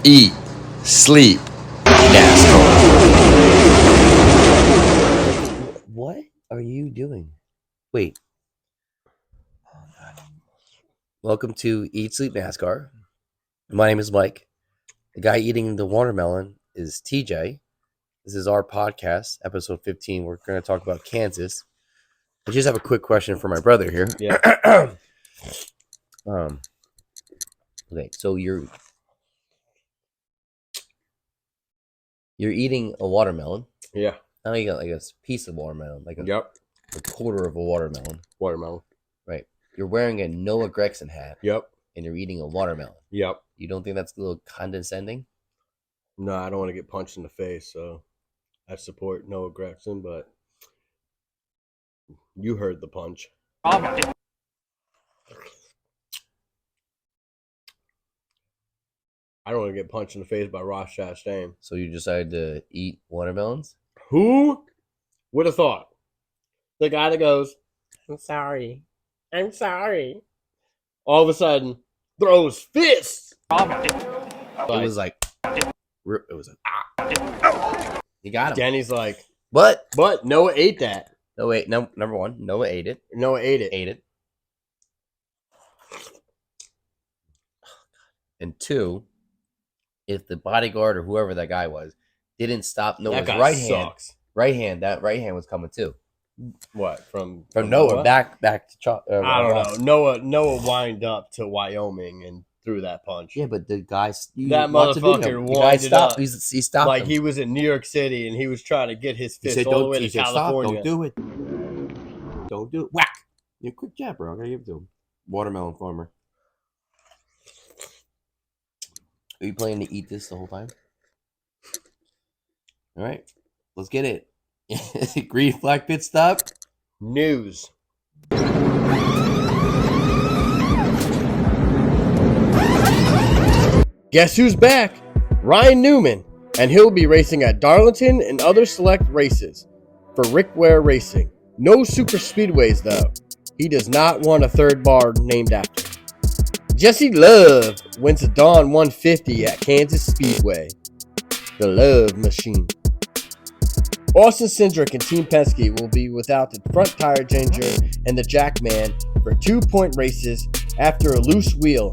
eat, sleep, NASCAR. What are you doing? Wait. Oh, God. Welcome to Eat, Sleep, NASCAR. My name is Mike. The guy eating the watermelon is TJ. This is our podcast, episode 15. We're going to talk about Kansas. I just have a quick question for my brother here. Yeah. Okay, so you're eating a watermelon. Yeah. Now you got like a piece of watermelon, like a quarter of a watermelon. Watermelon. Right. You're wearing a Noah Gragson hat. Yep. And you're eating a watermelon. Yep. You don't think that's a little condescending? No, I don't want to get punched in the face, so I support Noah Gragson, but you heard the punch. I don't want to get punched in the face by Ross Chastain. So you decided to eat watermelons? Who would have thought? The guy that goes, I'm sorry. All of a sudden, throws fists. It was like, you got him. Danny's like, But Noah ate that. No, wait. No, number one, Noah ate it. Noah ate it. And two, if the bodyguard or whoever that guy was didn't stop Noah's that guy right sucks. hand, that right hand was coming too. What from Noah back to I don't know. Noah wind up to Wyoming and threw that punch. Yeah, but the guy that motherfucker winded up. He stopped like him. He was in New York City and he was trying to get his fist all the way to California. Don't do it. Don't do it. Whack! Yeah, quick jab, bro. I gotta give it to him. Watermelon farmer. Are you planning to eat this the whole time? All right, let's get it. Green flag pit stop. News. Guess who's back? Ryan Newman, and he'll be racing at Darlington and other select races for Rick Ware Racing. No super speedways though. He does not want a third bar named after him. Jesse Love wins the Dawn 150 at Kansas Speedway. The Love Machine. Austin Cindric and Team Penske will be without the front tire changer and the Jackman for 2-point races after a loose wheel.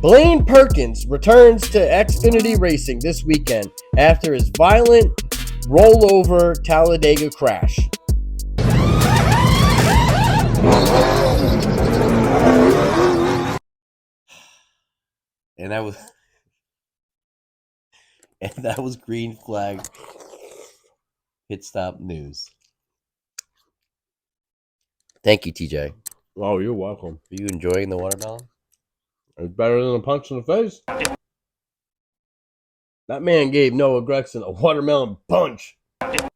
Blaine Perkins returns to Xfinity Racing this weekend after his violent rollover Talladega crash. And that was green flag pit stop news. Thank you, TJ. Oh, you're welcome. Are you enjoying the watermelon? It's better than a punch in the face. That man gave Noah Gragson a watermelon punch. You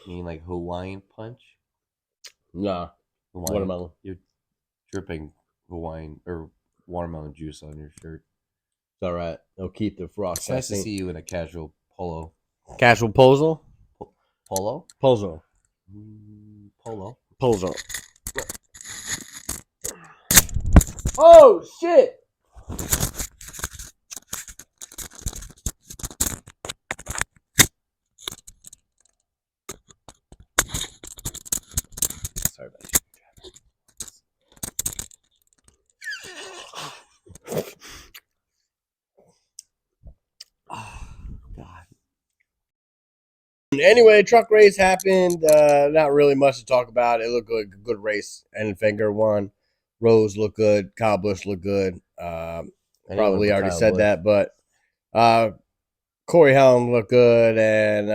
mean like Hawaiian punch? Nah, watermelon. You're dripping Hawaiian or watermelon juice on your shirt. It's all right. They'll keep the frost. It's nice to see you in a casual polo. Casual pozo? Polo? Pozo. Polo. Pozo. Oh, shit! Sorry about that. Oh, God. Anyway, truck race happened. Not really much to talk about. It looked like a good race. Enfinger won. Rose looked good. Kyle Busch looked good. Probably already said that, but Corey Helm looked good, and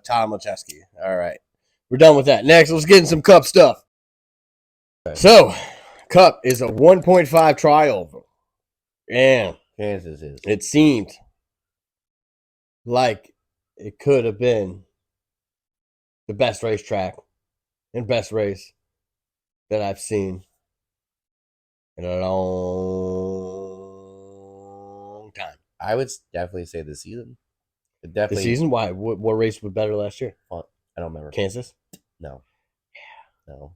Tom Macheski. All right. We're done with that. Next, let's get in some Cup stuff. Okay. So, Cup is a 1.5 trial. And Kansas is. It seemed like it could have been the best racetrack and best race that I've seen in a long time. I would definitely say the season. The season? Why? What race was better last year? I don't remember. Kansas? No. Yeah. No.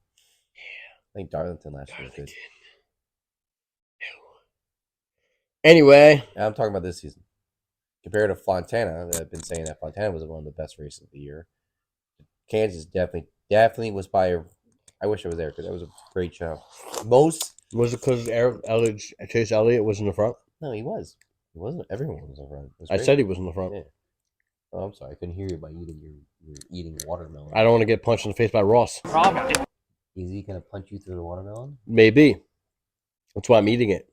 Yeah. I think Darlington last year was good. Anyway, I'm talking about this season. Compared to Fontana, I've been saying that Fontana was one of the best races of the year. Kansas definitely was by. I wish I was there because that was a great show. Most was it because Chase Elliott was in the front? no, he was. He wasn't. Everyone was in front. It was I great. said he was in the front. Yeah. Oh, I'm sorry. I couldn't hear you by eating your eating watermelon. I don't want to get punched in the face by Ross. Is he gonna punch you through the watermelon? Maybe. That's why I'm eating it.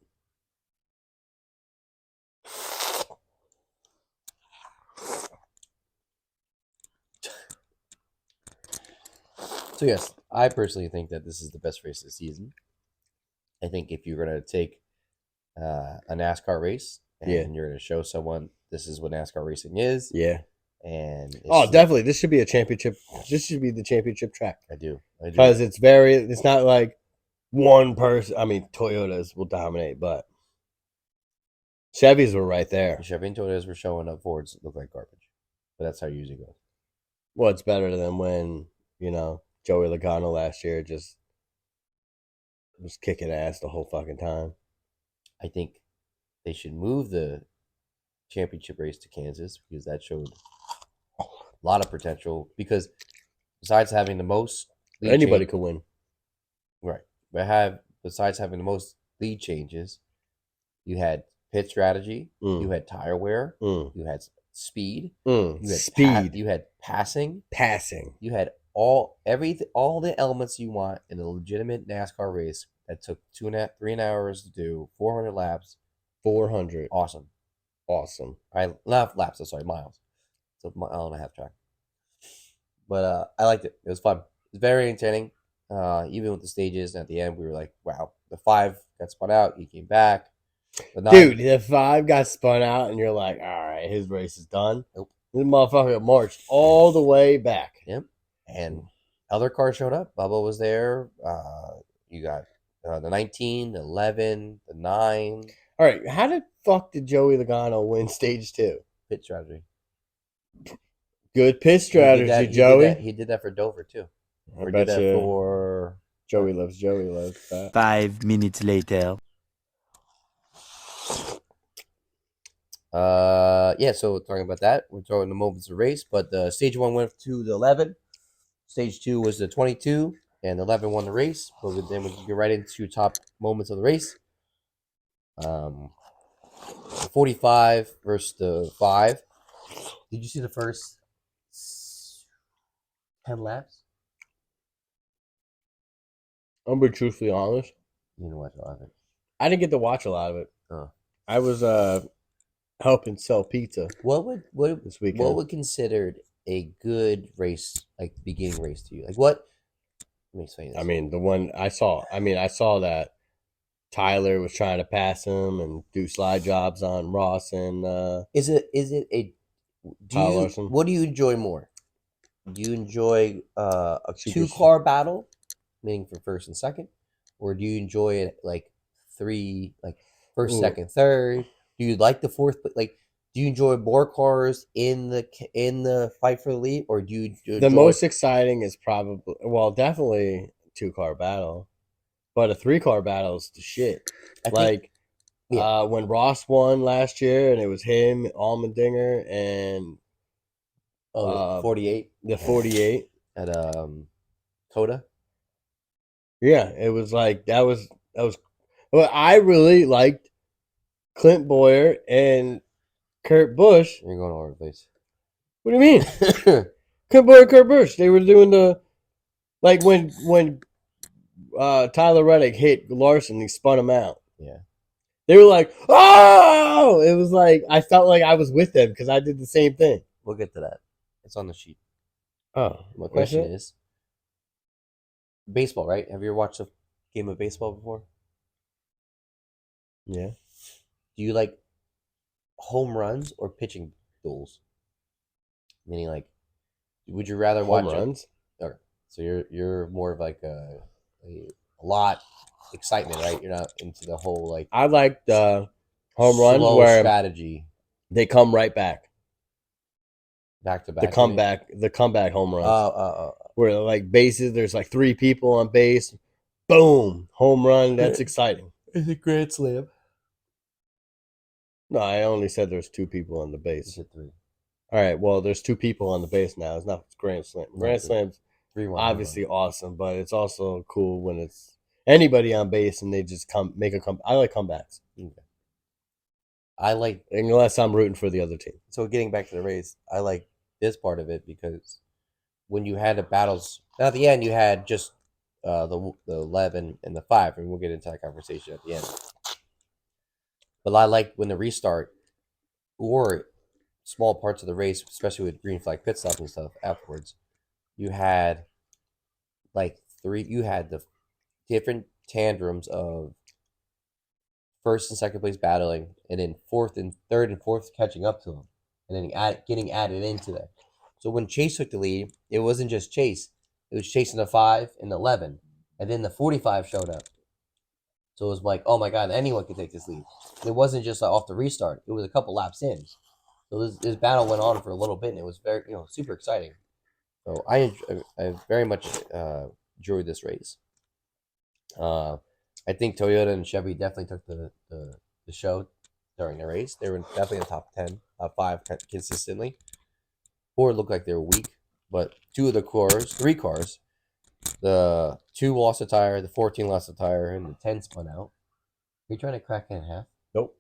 So yes, I personally think that this is the best race this season. I think if you're gonna take a NASCAR race and you're gonna show someone this is what NASCAR racing is, Yeah. and Definitely. This should be a championship. This should be the championship track. I do. Because it's not like one person. I mean, Toyotas will dominate, but Chevys were right there. Chevy and Toyotas were showing up. Fords look like garbage, but that's how it usually goes. Well, it's better than when, Joey Logano last year just was kicking ass the whole fucking time. I think they should move the championship race to Kansas because that showed a lot of potential. Because besides having the most anybody could win, right? Besides having the most lead changes, you had pit strategy, you had tire wear, you had speed, you had you had passing, you had all the elements you want in a legitimate NASCAR race that took 3 hours to do, 400 laps. 400. Awesome. Not laps. I'm sorry, miles. So mile and a half track. But I liked it. It was fun. It was very entertaining. Even with the stages, and at the end, we were like, "Wow!" The 5 got spun out. He came back. Dude, the 5 got spun out, and you're like, "All right, his race is done." Nope. This motherfucker marched all the way back. Yep. And other cars showed up. Bubba was there. You got the 19, the 11, the 9. All right, how the fuck did Joey Logano win stage 2? Pit strategy. Good pit strategy, Joey. He did that for Dover too. I bet you for Joey loves that. 5 minutes later. Yeah, so talking about that, we're talking the moments of race, but stage 1 went to the 11, stage 2 was the 22, and the 11 won the race. But then we can get right into top moments of the race. The 45 versus the 5. Did you see the first 10 laps? I'm being truthfully honest. You didn't watch a lot of it. I didn't get to watch a lot of it. Oh. I was helping sell pizza. This weekend? What would considered a good race, like beginning race to you? Like what? Let me explain this. I mean, the one I saw. I saw that Tyler was trying to pass him and do slide jobs on Ross and. Is it a? What do you enjoy more? Do you enjoy a 2-car battle, meaning for first and second, or do you enjoy it like 3, like first, second, third? Do you like the fourth? Like, do you enjoy more cars in the fight for the lead, or do you enjoy... The most exciting is probably definitely 2-car battle, but a 3-car battle is the shit. When Ross won last year, and it was him, Allmendinger, and 48, the 48 at Coda. Yeah, it was like that was. Well, I really liked Clint Boyer and Kurt Busch. You're going all over the place. What do you mean? Clint Boyer and Kurt Busch. They were doing when Tyler Reddick hit Larson, he spun him out. Yeah. They were like, oh! It was like, I felt like I was with them because I did the same thing. We'll get to that. It's on the sheet. Oh. My question is, baseball, right? Have you ever watched a game of baseball before? Yeah. Do you like home runs or pitching duels? Meaning, like, would you rather watch home runs? Okay. So you're more of like a lot excitement, right? You're not into the whole like. I like the home runs where strategy. They come right back. Back to back. The comeback home runs. Where like bases, there's like 3 people on base. Boom, home run. That's exciting. It's a grand slam. No, I only said there's 2 people on the You base. said 3. All right, well, there's 2 people on the base now. It's not Grand Slam. No, Grand it's a Slam's 3-1 home obviously run. awesome, but it's also cool when it's anybody on base and they just make a come. I like comebacks, Okay. I like unless I'm rooting for the other team. so getting back to the race. I like this part of it because when you had the battles, now at the end you had just the 11 and the 5, and we'll get into that conversation at the end. But I like when the restart or small parts of the race, especially with green flag pit stops and stuff afterwards, you had like you had the different tandems of first and second place battling, and then fourth and third and fourth catching up to them, and then getting added into that. So when Chase took the lead, it wasn't just Chase; it was Chase in the 5 and the 11, and then the 45 showed up. So it was like, oh my god, anyone could take this lead. And it wasn't just like off the restart; it was a couple laps in. So this battle went on for a little bit, and it was very super exciting. So I very much enjoyed this race. I think Toyota and Chevy definitely took the show during the race. They were definitely in the top 10, top 5 consistently. Ford looked like they were weak, but 3 cars, the 2 lost a tire, the 14 lost a tire, and the 10 spun out. Are you trying to crack it in half? Nope.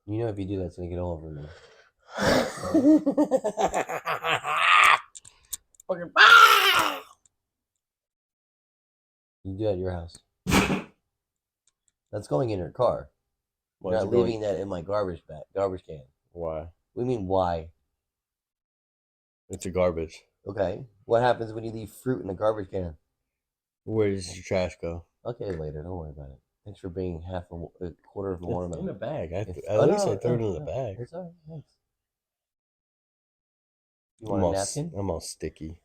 You know if you do that, it's going to get all over me. Fucking You do that at your house. That's going in your car. Why You're is not it going- leaving that in my garbage can. Why? What do you mean, why? It's a garbage. Okay. What happens when you leave fruit in a garbage can? Where does your trash go? Okay, later. Don't worry about it. Thanks for being a quarter of a watermelon. In a bag. At Oh, least no, I threw it in no, the bag. It's all right. Thanks. You want a napkin? I'm all sticky.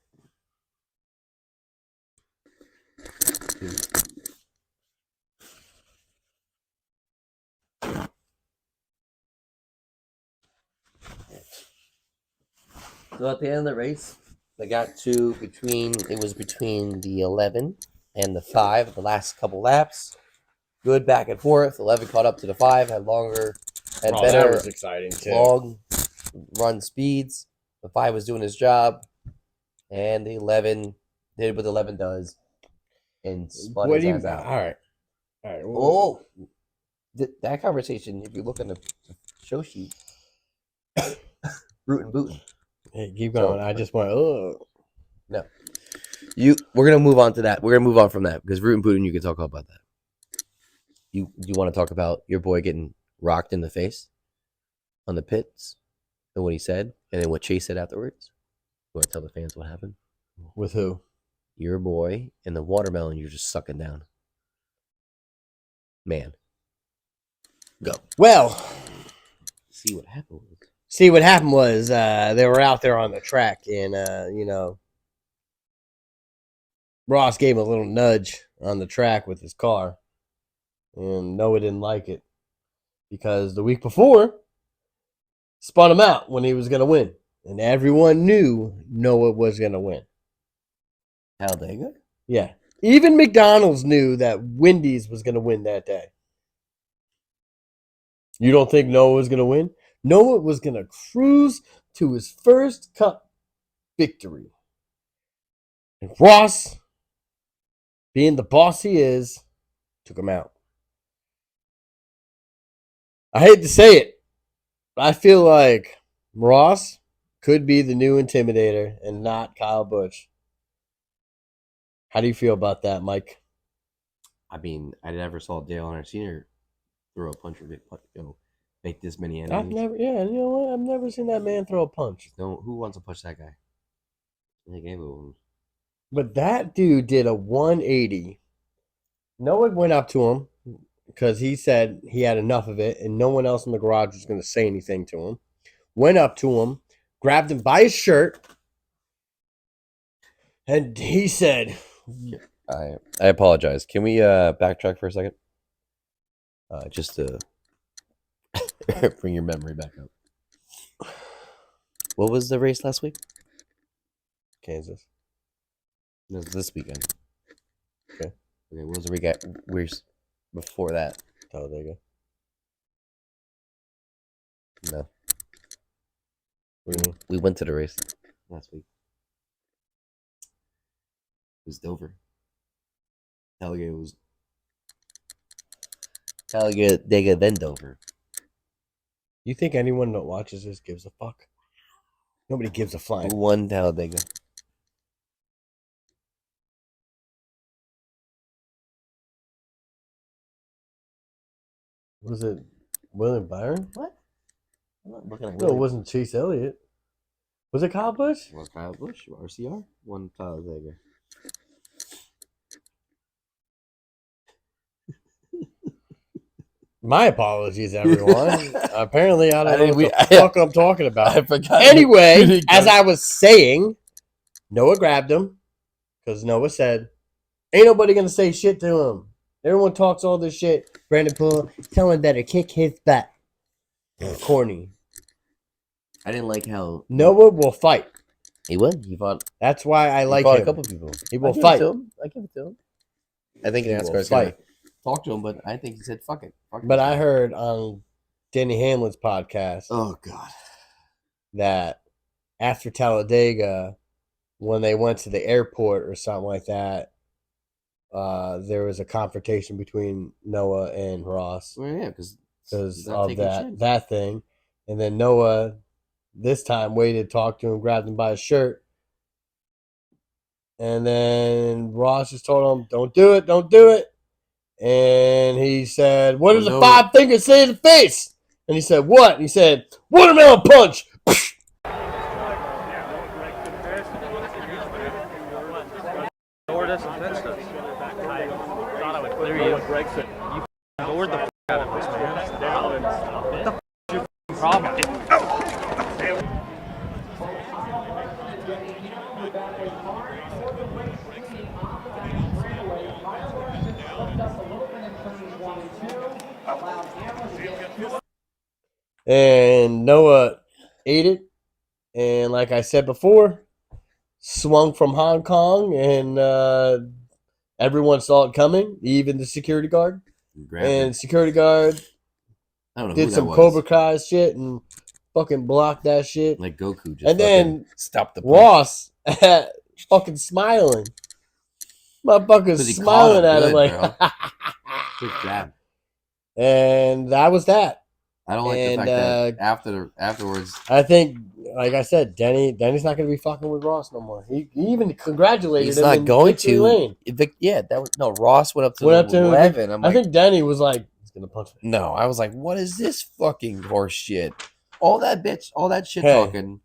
So at the end of the race, they got to between the 11 and the 5 the last couple laps. Good back and forth. 11 caught up to the 5, had That better was exciting too. long run speeds. The 5 was doing his job, and the 11 did what the 11 does and spun his ass out. All right. Oh, that conversation, if you look on the show sheet, rootin' bootin'. Hey, keep going. So- I just went, oh. No. We're gonna move on to that. We're gonna move on from that because rootin' bootin', you can talk about that. You want to talk about your boy getting rocked in the face on the pits and what he said, and then what Chase said afterwards? You want to tell the fans what happened? With who? Your boy and the watermelon you're just sucking down. Man. Go. Well, See what happened. They were out there on the track, and Ross gave him a little nudge on the track with his car, and Noah didn't like it because the week before spun him out when he was going to win, and everyone knew Noah was going to win. Talladega? Yeah, even McDonald's knew that Wendy's was going to win that day. You don't think Noah was going to win? Noah was going to cruise to his first Cup victory. And Ross, being the boss he is, took him out. I hate to say it, but I feel like Ross could be the new Intimidator and not Kyle Busch. How do you feel about that, Mike? I mean, I never saw Dale Earnhardt Sr. throw a punch or make this many enemies. You know what? I've never seen that man throw a punch. No, who wants to push that guy? I think everyone. But that dude did a 180. Noah went up to him because he said he had enough of it and no one else in the garage was going to say anything to him. Went up to him, grabbed him by his shirt, and he said, I apologize. Can we backtrack for a second? Just to bring your memory back up. What was the race last week? Kansas. This weekend. Okay. Okay, what was the recap? Where's before that? Talladega. No. What do you mean? We went to the race last week. It was Dover. Talladega, then Dover. You think anyone that watches this gives a fuck? Nobody gives a Who flying. won Talladega? Was it William Byron? What? I'm not looking at No, it wasn't Chase Elliott. Was it Kyle Busch? Was Kyle Busch, RCR, won Talladega. My apologies, everyone. Apparently, I I don't know didn't- what we- the fuck I'm talking about. I forgot. Anyway, as I was saying, Noah grabbed him because Noah said, "Ain't nobody gonna say shit to him." Everyone talks all this shit. Brandon Poole, someone better kick his butt. Corny. I didn't like how Noah will fight. he won. He fought. That's why I He like fought him. a couple people. He will I give fight. It to him. I give it to him. I think He will NASCAR's gonna fight. talk to him, but I think he said, "Fuck it." Fuck But it. I heard on Denny Hamlin's podcast Oh God. that after Talladega, when they went to the airport or something like that, there was a confrontation between Noah and Ross Well, yeah, because of that thing. And then Noah this time waited, talked to him, grabbed him by his shirt. And then Ross just told him, "Don't do it, don't do it." And he said, "What does the Noah- 5 fingers say to the face?" And he said, "What?" And he said, "Watermelon punch." Or doesn't fence us. I thought I would clear you. Noah Gragson. You bored the f out of this, man. What the f is your problem? And Noah ate it. And like I said before, swung from Hong Kong, and everyone saw it coming, even the security guard. And security guard I don't know did who some that was. Cobra Kai shit and fucking blocked that shit. Like Goku just And then stopped the punch. Ross fucking smiling. Motherfucker's 'Cause he caught smiling him at him good, like, Good grab. and that was that. I don't like the And, fact that afterwards. I think, like I said, Denny's not going to be fucking with Ross no more. He even congratulated He's him. not in going victory to. lane. Yeah, that was no. Ross went up to Went up to him. 11. I'm I like, think Denny was like, "He's going to punch me." no. I was like, what is this fucking horse shit? All that shit Hey. talking.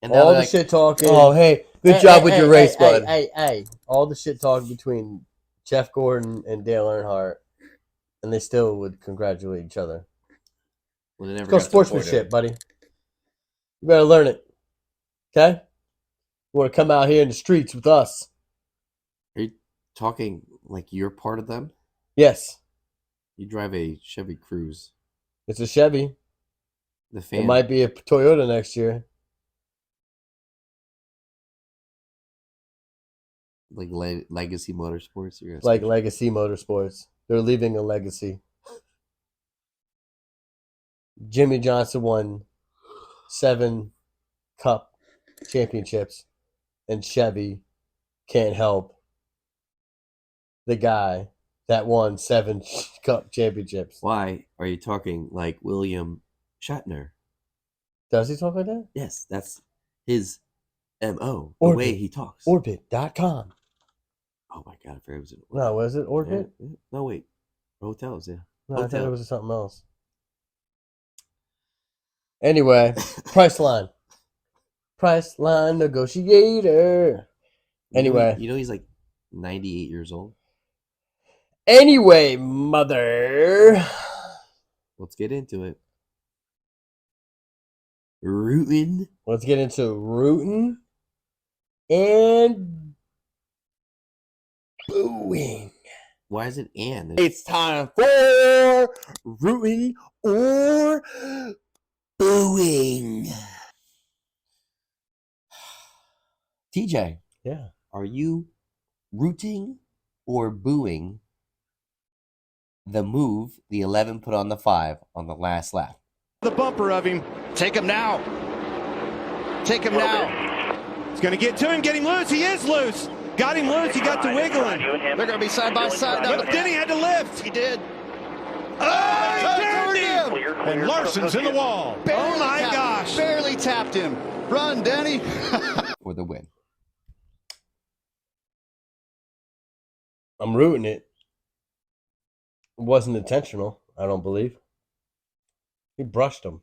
And now All they're the like, shit talking. oh, hey, good Hey, job hey, with hey, your race, hey, bud. Hey. All the shit talking between Jeff Gordon and Dale Earnhardt, and they still would congratulate each other. Well, they never It's called got to the point sportsmanship, of- buddy. You better learn it. Okay? You want to come out here in the streets with us? Are you talking like you're part of them? Yes. You drive a Chevy Cruze. It's a Chevy. The fan, It might be a Toyota next year. like Legacy Motorsports. You're gonna Like switch. Legacy Motorsports. They're leaving a legacy. Jimmy Johnson won 7 Cup championships, and Chevy can't help the guy that won 7 Cup championships. Why are you talking like William Shatner? Does he talk like that? Yes, that's his MO. The way he talks. Orbit.com. Oh my god, I forgot it was an No, was it Orbit? Yeah. No, wait. Hotels, yeah. No, I thought Hotel. it was something else. Anyway, Priceline. Priceline negotiator. Anyway. You know he's like 98 years old. Anyway, mother. Let's get into it. Rootin'. Let's get into rooting and booing. Why is it and? It's time for rooting or booing. TJ, Yeah. are you rooting or booing the move the 11 put on the 5 on the last lap? The bumper of him. Take him now. Take him now. It's going to get to him, get him loose. He is loose. Got him loose. He got to wiggling. They're going to be side by side. But then he had to lift. He did. Oh, he turned him. And Larson's in the wall. Oh, my gosh. Barely tapped him. Run, Denny. For the win. I'm rooting it. It wasn't intentional, I don't believe. He brushed him.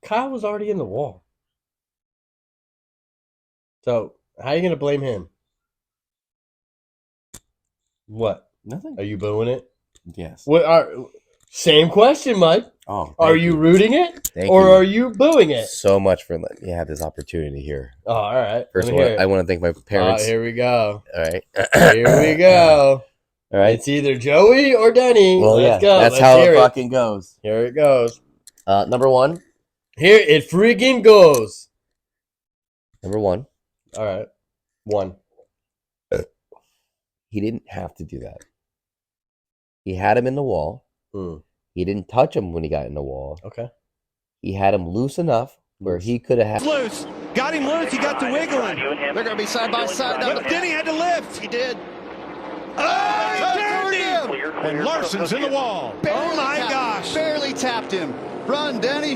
Kyle was already in the wall. So, how are you going to blame him? What? Nothing. Are you booing it? Yes. Same question, Mike. Oh, Are thank you rooting it? Thank or you are you booing it? so much for letting me have this opportunity here. Oh, all right. First Let of me all, hear it. I want to thank my parents. Here we go. All right. Here we go. All right. It's either Joey or Denny. Well, Let's yeah, go. that's Let's how hear it it. fucking goes. Here it goes. Number one. Here it freaking goes. Number one. All right. 1. He didn't have to do that. He had him in the wall. Mm. He didn't touch him when he got in the wall. Okay. He had him loose enough where he could have had. Loose. Got him loose. He got to wiggling. They're going to be side by side. But then he had to lift. He did. Oh, he turned him. And Larson's in the wall. Oh, my gosh. Barely tapped him. Run, Denny.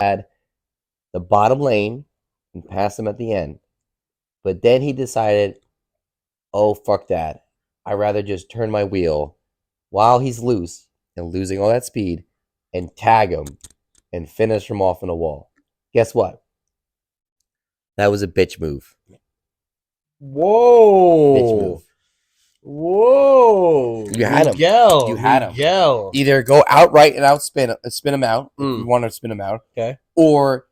Had the bottom lane and passed him at the end. But then he decided, oh, fuck that. I'd rather just turn my wheel while he's loose and losing all that speed and tag him and finish him off in a wall. Guess what? That was a bitch move. Whoa. Bitch move. Whoa. You had him. Miguel. You had him. Miguel. Either go outright and spin him out if Mm. you want to spin him out. Okay. Or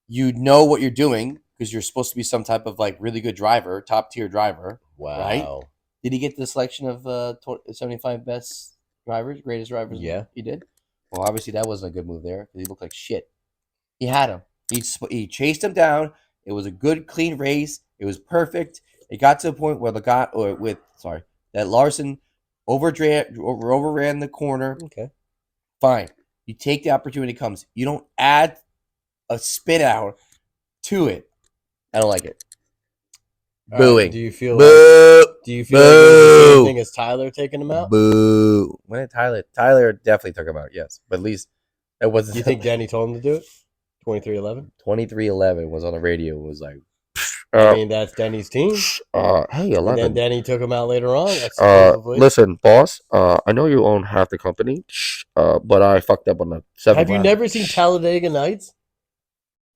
you know what you're doing because you're supposed to be some type of like really good driver, top tier driver. Wow. Right? Did he get the selection of 75 best drivers, greatest drivers? Yeah. He did? Well, obviously that wasn't a good move there because he looked like shit. He had him. He chased him down. It was a good, clean race. It was perfect. It got to a point where that Larson overran the corner. Okay. Fine. You take the opportunity comes. You don't add a spin out to it. I don't like it. All right, Booing. do you feel Boo. like it was the same Boo. thing as Tyler taking him out? Boo. When did Tyler definitely took him out, yes. But at least it wasn't. Do you think Danny told him to do it? 23-11? 23-11 was on the radio. It was like, I mean, that's Denny's team. hey, And 11. then Denny took him out later on. Exclusively. Listen, boss. I know you own half the company, but I fucked up on the 7th Have you round. never seen Talladega Nights?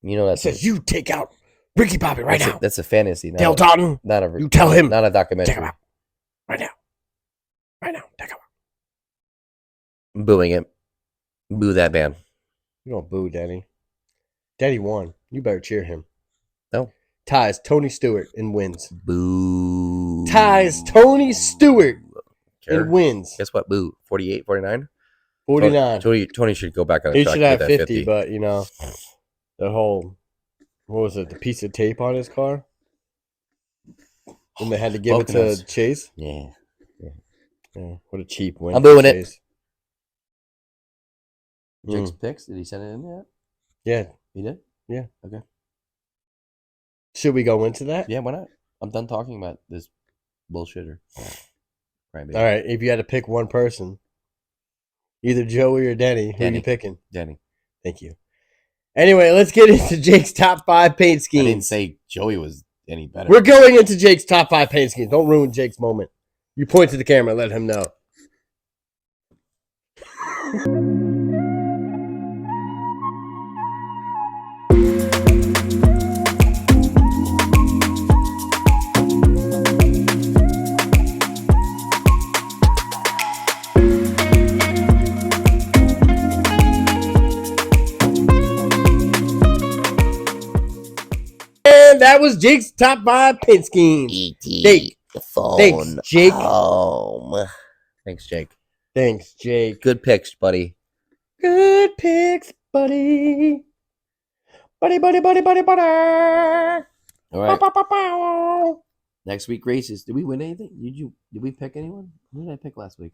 You know It that's says, you take out Ricky Bobby right now. That's a fantasy. Dale Totten, Not a. you tell him. Not a documentary. Take him out. Right now. Right now. Take him out. I'm booing it. Boo that man. You don't boo Denny. Denny won. You better cheer him. No. Ties Tony Stewart and wins. Boo. Ties Tony Stewart Care? and wins. Guess what? Boo. 48, 49? 49. Tony should go back on the He track should to have get 50, that but, you know, the whole, what was it, the piece of tape on his car? And they had to give it Vulcanized. to Chase? Yeah. Yeah, what a cheap win. I'm for booing it. Chase. Jake's picks? Did he send it in yet? Yeah. He did? Yeah. Okay. Should we go into that? Yeah, why not? I'm done talking about this bullshitter. Right, baby. All right. If you had to pick one person, either Joey or Denny, who are Denny. you picking? Denny. Thank you. Anyway, let's get into Jake's top 5 paint I didn't schemes. say Joey was any better. We're going into Jake's top 5 paint schemes. Don't ruin Jake's moment. You point to the camera and let him know. And that was Jake's top 5 paint schemes. E.T. Jake. The phone. Thanks, Jake. Home. Thanks, Jake. Thanks, Jake. Good picks, buddy. Good picks, buddy. Buddy, buddy, buddy, buddy, buddy. All right. Bow, bow, bow, bow. Next week races. Did we win anything? Did we pick anyone? Who did I pick last week?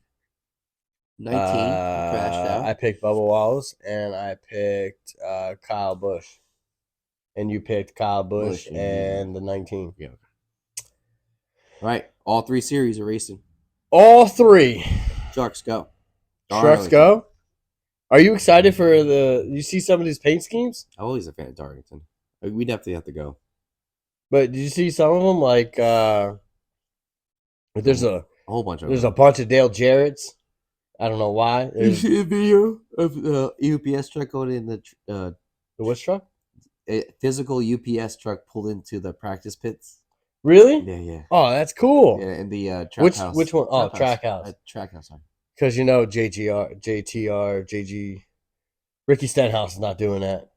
19. You crashed out. I picked Bubba Wallace and I picked Kyle Busch. And you picked Kyle Busch and the 19. Yeah. All right. All 3 series are racing. All 3. Trucks go. Trucks go. Are you excited for you see some of these paint schemes? I'm always a fan of Darlington. We'd definitely have to go. But did you see some of them? Like, there's a whole bunch of There's a bunch of Dale Jarretts. I don't know why. You see a video of the UPS truck going in the which truck? A physical UPS truck pulled into the practice pits. Really? Yeah. Oh, that's cool. Yeah, in the track house. Which one? Oh, track house. Track house. Sorry. Because JTR, JG, Ricky Stenhouse is not doing that.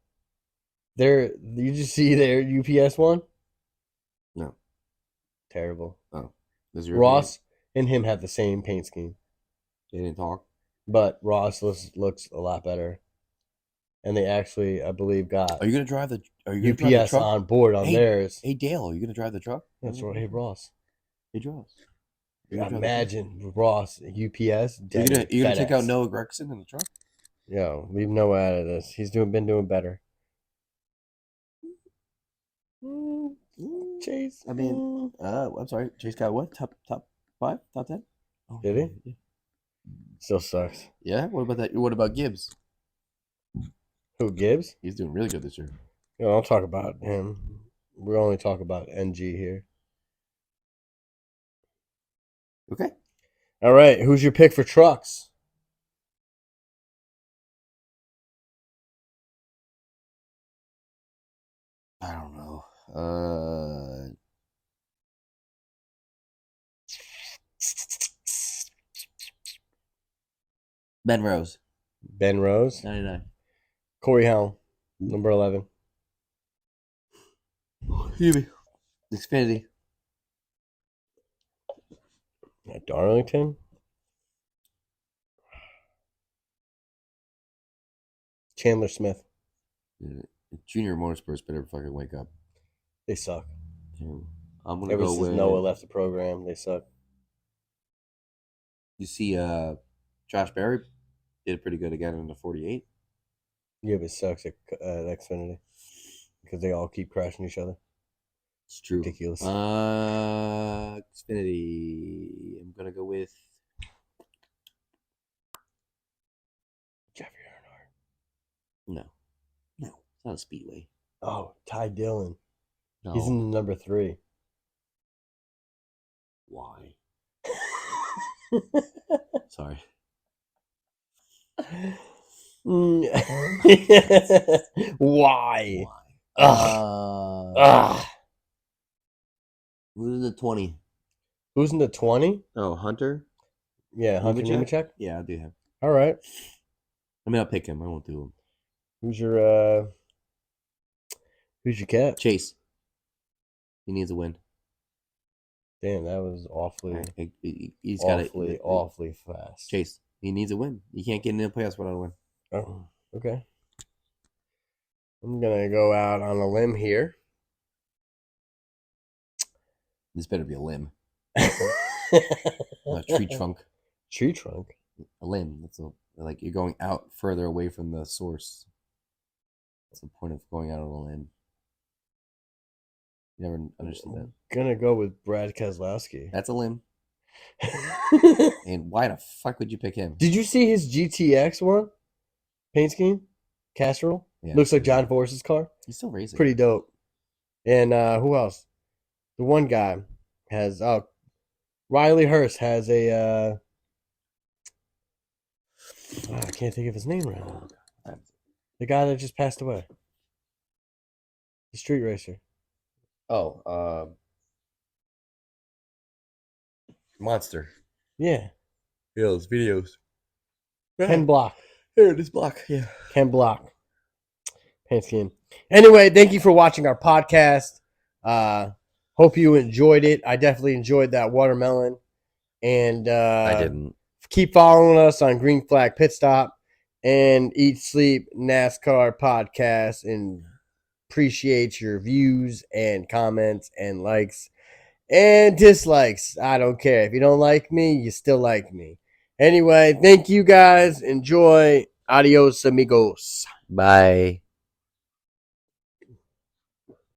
You just see their UPS one? No. Terrible. Oh. Ross and him had the same paint scheme. They didn't talk. But Ross looks a lot better. And they actually, I believe, got Are you gonna drive the UPS on board on theirs. Hey Dale, are you gonna drive the truck? That's right. Hey Ross. He drives. Imagine Ross UPS. You're gonna take out Noah Gragson in the truck? Yo, leave Noah out of this. He's been doing better. Chase. I mean, I'm sorry. Chase got what? Top 5, top 10? Oh, did he? Yeah. Still sucks. Yeah. What about that? What about Gibbs? Who, Gibbs? He's doing really good this year. Yo, don't talk about him. We only talk about NG here. Okay. All right. Who's your pick for trucks? I don't know. Ben Rose. Ben Rose. 99. Corey Helm, number 11. Excuse me. Xfinity. At Darlington. Chandler Smith. Junior Motorsports better fucking wake up. They suck. I'm gonna Ever go since with Noah left the program, they suck. You see, Josh Berry did pretty good again in the 48. Yeah, but it sucks at Xfinity because they all keep crashing each other. It's true. Ridiculous. Xfinity. I'm gonna go with Jeffrey Earnhardt. no, it's not a speedway. Oh, Ty Dillon. No. He's in the number 3. Why? Sorry. Why? Who's in the 20? Who's in the 20? Oh, Hunter? Yeah, Hunter Nemechek? Yeah, I'll do him. All right. I mean, I'll pick him. I won't do him. Who's your cat? Chase. He needs a win. Damn, that was awfully He's got awfully fast. Chase. He needs a win. You can't get into the playoffs without a win. Oh, okay. I'm gonna go out on a limb here. This better be a limb. A tree trunk. Tree trunk. A limb. That's like you're going out further away from the source. That's the point of going out on a limb. You never understood that. Gonna go with Brad Keselowski. That's a limb. And why the fuck would you pick him? Did you see his GTX one? Paint scheme? Castrol? Yeah, Looks like John Force's car. He's still racing. Pretty dope. And who else? The one guy has Riley Hurst has a I can't think of his name right now. The guy that just passed away. The street racer. Oh, Monster. Yeah. Yeah, those videos. Ken Block. Here, this block. Yeah. Ken Block. Paint scheme. Anyway, thank you for watching our podcast. Hope you enjoyed it. I definitely enjoyed that watermelon. And I didn't. Keep following us on Green Flag Pit Stop and Eat Sleep NASCAR podcast. And appreciate your views and comments and likes and dislikes. I don't care. If you don't like me, you still like me. Anyway, thank you guys. Enjoy. Adios, amigos. Bye.